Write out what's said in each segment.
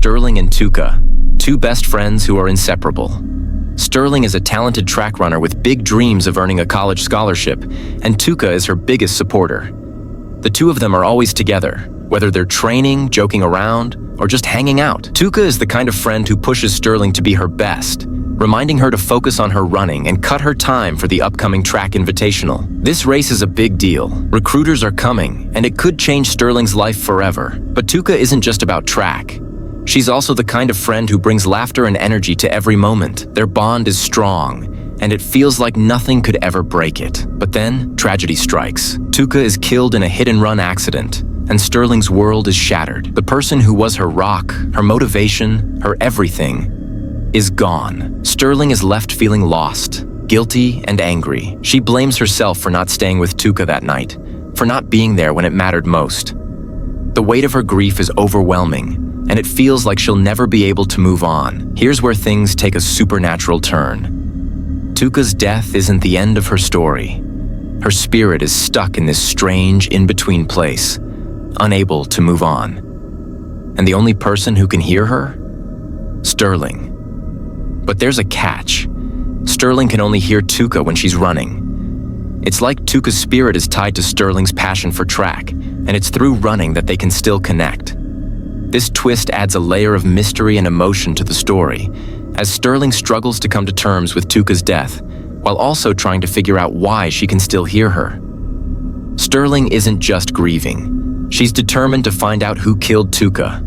Sterling and Tuka, two best friends who are inseparable. Sterling is a talented track runner with big dreams of earning a college scholarship, and Tuka is her biggest supporter. The two of them are always together, whether they're training, joking around, or just hanging out. Tuka is the kind of friend who pushes Sterling to be her best, reminding her to focus on her running and cut her time for the upcoming track invitational. This race is a big deal. Recruiters are coming, and it could change Sterling's life forever. But Tuka isn't just about track. She's also the kind of friend who brings laughter and energy to every moment. Their bond is strong, and it feels like nothing could ever break it. But then, tragedy strikes. Tuka is killed in a hit-and-run accident, and Sterling's world is shattered. The person who was her rock, her motivation, her everything, is gone. Sterling is left feeling lost, guilty, and angry. She blames herself for not staying with Tuka that night, for not being there when it mattered most. The weight of her grief is overwhelming, and it feels like she'll never be able to move on. Here's where things take a supernatural turn. Tuka's death isn't the end of her story. Her spirit is stuck in this strange, in-between place, unable to move on. And the only person who can hear her? Sterling. But there's a catch. Sterling can only hear Tuka when she's running. It's like Tuka's spirit is tied to Sterling's passion for track, and it's through running that they can still connect. This twist adds a layer of mystery and emotion to the story, as Sterling struggles to come to terms with Tuka's death, while also trying to figure out why she can still hear her. Sterling isn't just grieving. She's determined to find out who killed Tuka.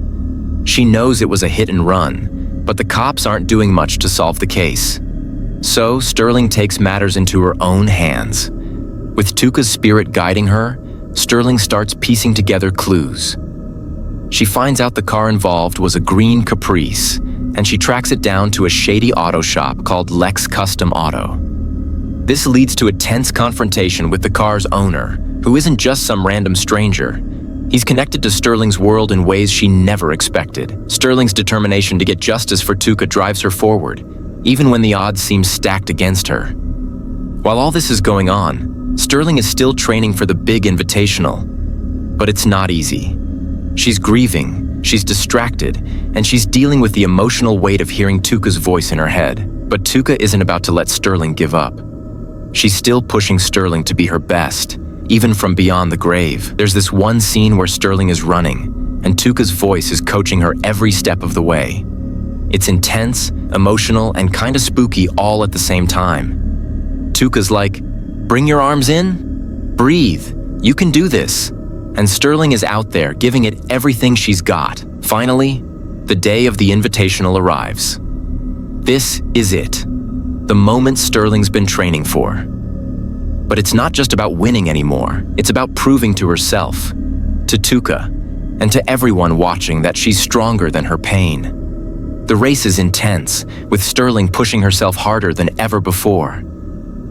She knows it was a hit and run, but the cops aren't doing much to solve the case. So Sterling takes matters into her own hands. With Tuka's spirit guiding her, Sterling starts piecing together clues. She finds out the car involved was a green Caprice, and she tracks it down to a shady auto shop called Lex Custom Auto. This leads to a tense confrontation with the car's owner, who isn't just some random stranger. He's connected to Sterling's world in ways she never expected. Sterling's determination to get justice for Tuka drives her forward, even when the odds seem stacked against her. While all this is going on, Sterling is still training for the big invitational. But it's not easy. She's grieving, she's distracted, and she's dealing with the emotional weight of hearing Tuka's voice in her head. But Tuka isn't about to let Sterling give up. She's still pushing Sterling to be her best, even from beyond the grave. There's this one scene where Sterling is running, and Tuka's voice is coaching her every step of the way. It's intense, emotional, and kinda spooky all at the same time. Tuka's like, "Bring your arms in, breathe, you can do this." And Sterling is out there giving it everything she's got. Finally, the day of the invitational arrives. This is it, the moment Sterling's been training for. But it's not just about winning anymore. It's about proving to herself, to Tuka, and to everyone watching that she's stronger than her pain. The race is intense, with Sterling pushing herself harder than ever before.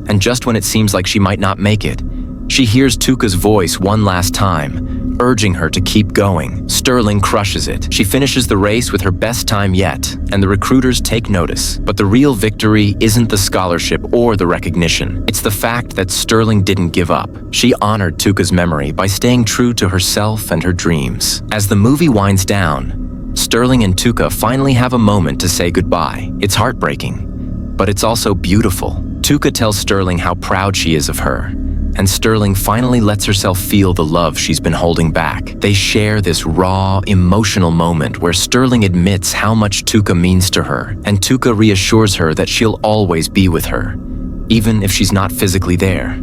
And just when it seems like she might not make it, she hears Tuka's voice one last time, urging her to keep going. Sterling crushes it. She finishes the race with her best time yet, and the recruiters take notice. But the real victory isn't the scholarship or the recognition. It's the fact that Sterling didn't give up. She honored Tuka's memory by staying true to herself and her dreams. As the movie winds down, Sterling and Tuka finally have a moment to say goodbye. It's heartbreaking, but it's also beautiful. Tuka tells Sterling how proud she is of her, and Sterling finally lets herself feel the love she's been holding back. They share this raw, emotional moment where Sterling admits how much Tuka means to her, and Tuka reassures her that she'll always be with her, even if she's not physically there.